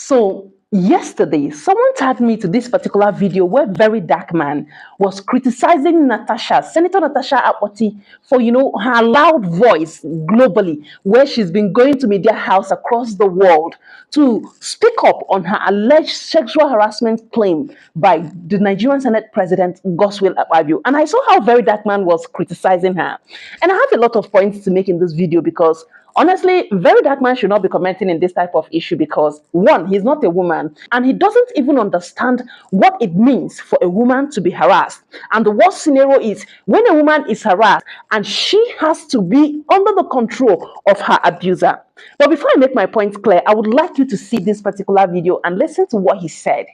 So yesterday, someone tagged me to this particular video where Verydarkman was criticizing Natasha, Senator Natasha Akpoti, for her loud voice globally, where she's been going to media house across the world to speak up on her alleged sexual harassment claim by the Nigerian Senate President XØAL Akpabio. And I saw how Verydarkman was criticizing her, and I have a lot of points to make in this video because honestly, Verydarkman should not be commenting in this type of issue because one, he's not a woman and he doesn't even understand what it means for a woman to be harassed. And the worst scenario is when a woman is harassed and she has to be under the control of her abuser. But before I make my point clear, I would like you to see this particular video and listen to what he said.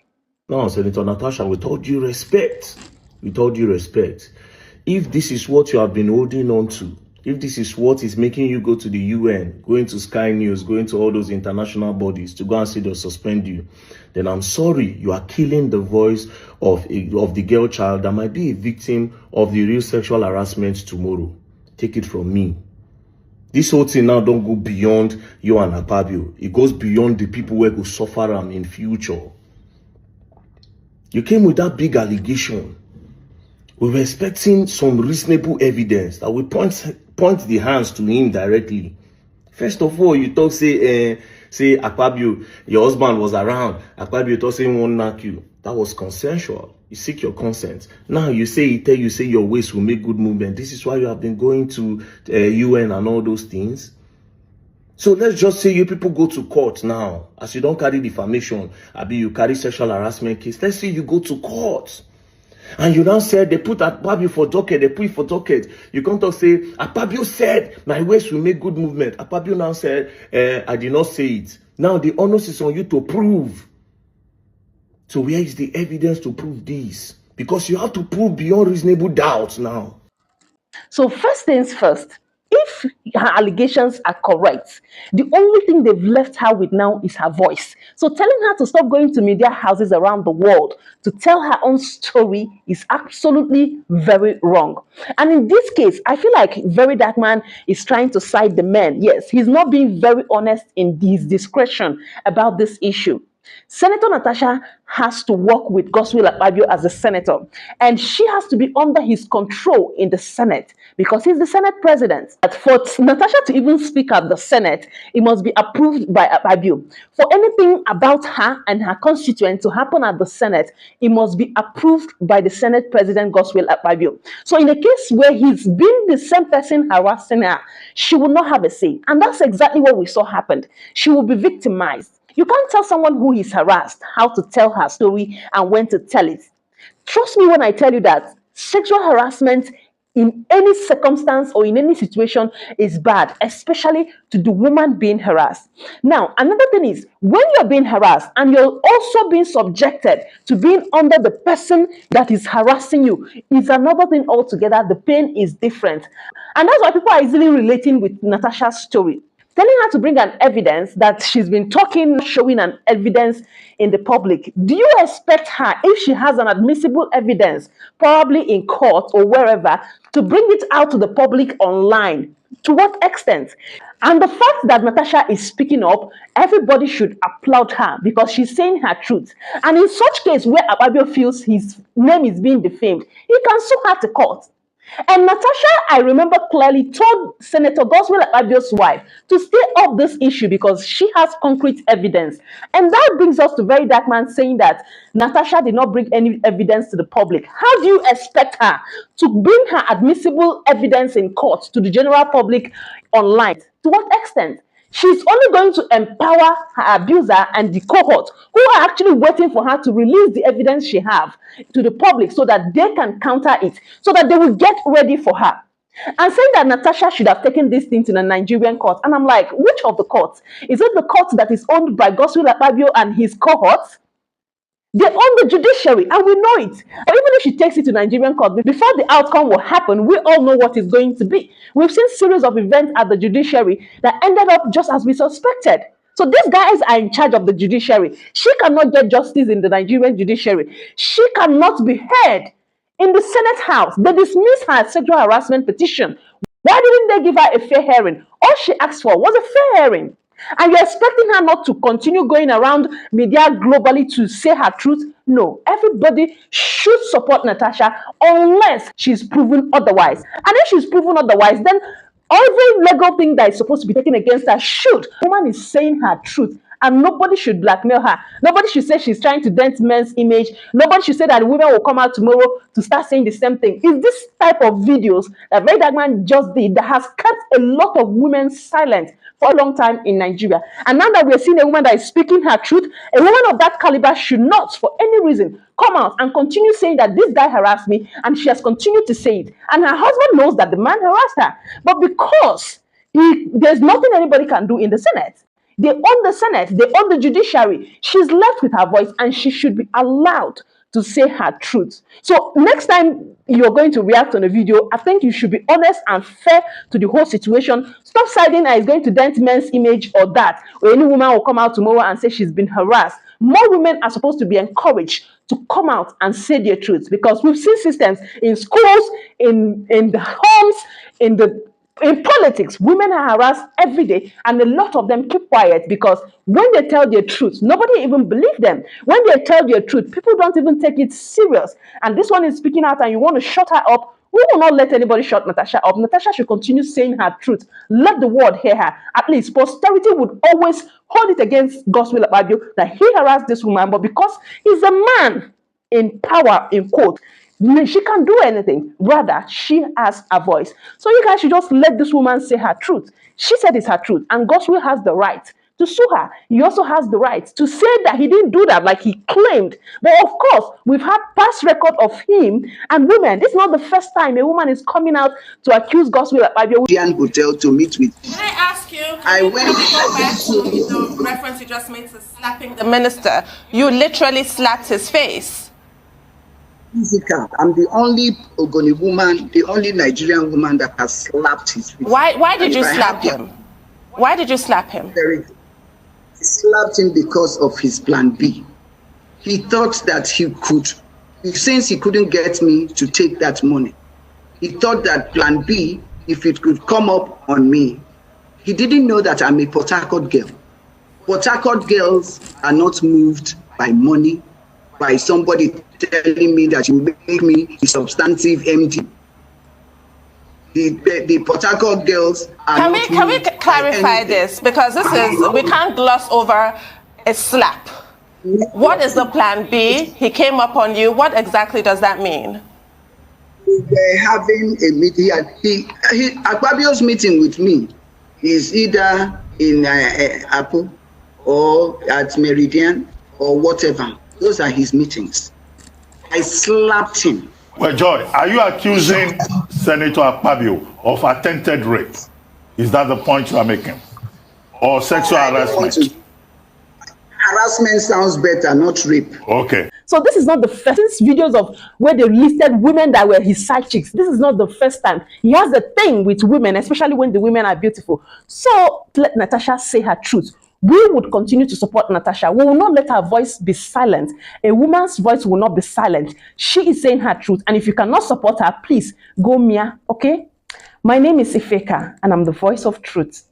No, Senator Natasha, with all due respect, if this is what you have been holding on to, if this is what is making you go to the UN, going to Sky News, going to all those international bodies to go and say they'll suspend you, then I'm sorry, you are killing the voice of the girl child that might be a victim of the real sexual harassment tomorrow. Take it from me. This whole thing now don't go beyond you and Akpabio. It goes beyond the people who will suffer in future. You came with that big allegation. We were expecting some reasonable evidence that will point the hands to him directly. First of all, you talk say Akpabio, your husband was around. Akpabio talk say he won't knock you. That was consensual. You seek your consent. Now you say your waist will make good movement. This is why you have been going to UN and all those things. So let's just say you people go to court now. As you don't carry defamation, you carry sexual harassment case. Let's say you go to court. And you now said they put Akpabio for docket, they put it for docket. You come to say, Akpabio said, my waist will make good movement. Akpabio now said, I did not say it. Now the onus is on you to prove. So where is the evidence to prove this? Because you have to prove beyond reasonable doubt now. So first things first, if her allegations are correct, the only thing they've left her with now is her voice. So telling her to stop going to media houses around the world to tell her own story is absolutely very wrong. And in this case, I feel like Verydarkman is trying to side the men. Yes, he's not being very honest in his discretion about this issue. Senator Natasha has to work with XØAL Akpabio as a senator, and she has to be under his control in the Senate because he's the Senate president. But for Natasha to even speak at the Senate, it must be approved by Akpabio. For anything about her and her constituent to happen at the Senate, it must be approved by the Senate president XØAL Akpabio. So in a case where he's been the same person harassing her, she will not have a say. And that's exactly what we saw happened. She will be victimized. You can't tell someone who is harassed how to tell her story and when to tell it. Trust me when I tell you that sexual harassment in any circumstance or in any situation is bad, especially to the woman being harassed. Now, another thing is when you're being harassed and you're also being subjected to being under the person that is harassing you is another thing altogether. The pain is different. And that's why people are easily relating with Natasha's story. Telling her to bring an evidence that she's been talking, showing an evidence in the public. Do you expect her, if she has an admissible evidence, probably in court or wherever, to bring it out to the public online? To what extent? And the fact that Natasha is speaking up, everybody should applaud her because she's saying her truth. And in such case where Akpabio feels his name is being defamed, he can sue her to court. And Natasha, I remember clearly, told Senator XØAL Akpabio's wife to stay off this issue because she has concrete evidence. And that brings us to Verydarkman saying that Natasha did not bring any evidence to the public. How do you expect her to bring her admissible evidence in court to the general public online? To what extent? She's only going to empower her abuser and the cohort who are actually waiting for her to release the evidence she has to the public so that they can counter it, so that they will get ready for her. And saying that Natasha should have taken this thing to the Nigerian court. And I'm like, which of the courts? Is it the court that is owned by XØAL Akpabio and his cohorts? They own the judiciary, and we know it. But even if she takes it to Nigerian court, before the outcome will happen, we all know what is going to be. We've seen series of events at the judiciary that ended up just as we suspected. So these guys are in charge of the judiciary. She cannot get justice in the Nigerian judiciary. She cannot be heard in the Senate House. They dismissed her sexual harassment petition. Why didn't they give her a fair hearing? All she asked for was a fair hearing. And you're expecting her not to continue going around media globally to say her truth? No, everybody should support Natasha unless she's proven otherwise. And if she's proven otherwise, then every legal thing that is supposed to be taken against her should. The woman is saying her truth. And nobody should blackmail her. Nobody should say she's trying to dent men's image. Nobody should say that women will come out tomorrow to start saying the same thing. It's this type of videos that Verydarkman just did that has kept a lot of women silent for a long time in Nigeria. And now that we're seeing a woman that is speaking her truth, a woman of that caliber should not, for any reason, come out and continue saying that this guy harassed me, and she has continued to say it. And her husband knows that the man harassed her. But because there's nothing anybody can do in the Senate, they own the Senate, they own the judiciary. She's left with her voice, and she should be allowed to say her truth. So next time you're going to react on a video, I think you should be honest and fair to the whole situation. Stop siding that it's going to dent men's image or that, or any woman will come out tomorrow and say she's been harassed. More women are supposed to be encouraged to come out and say their truth, because we've seen systems in schools, in the homes, in politics, women are harassed every day, and a lot of them keep quiet because when they tell their truth, nobody even believes them. When they tell their truth, people don't even take it serious. And this one is speaking out, and you want to shut her up. We will not let anybody shut Natasha up. Natasha should continue saying her truth. Let the world hear her. At least posterity would always hold it against Godswill Akpabio that he harassed this woman, but because he's a man in power, in quote, she can't do anything. Rather, she has a voice. So you guys should just let this woman say her truth. She said it's her truth, and Godswill has the right to sue her. He also has the right to say that he didn't do that like he claimed. But of course, we've had past record of him and women. This is not the first time a woman is coming out to accuse Godswill Akpabio. Hotel to meet with. Can I ask you? I went back to the reference you just made to slapping the minister. You literally slapped his face. I'm the only Ogoni woman, the only Nigerian woman that has slapped his face. Why did you slap him? Why did you slap him? I slapped him because of his plan B. He thought that he could, since he couldn't get me to take that money, he thought that plan B, if it could come up on me, he didn't know that I'm a Port Harcourt girl. Port Harcourt girls are not moved by money, by somebody telling me that you make me a substantive MD. The Port Harcourt girls are Can we clarify this? Because we can't gloss over a slap. What is the plan B? He came up on you. What exactly does that mean? We were having a meeting. Akpabio's meeting with me is either in Apple or at Meridian or whatever. Those are his meetings. I slapped him. Well, Joy, are you accusing Senator Akpabio of attempted rape? Is that the point you are making? Or sexual harassment? Harassment sounds better, not rape. Okay. So this is not the first videos of where they listed women that were his side chicks. This is not the first time. He has a thing with women, especially when the women are beautiful. So let Natasha say her truth. We would continue to support Natasha. We will not let her voice be silent. A woman's voice will not be silent. She is saying her truth. And if you cannot support her, please go Mia, okay? My name is Ifeka, and I'm the voice of truth.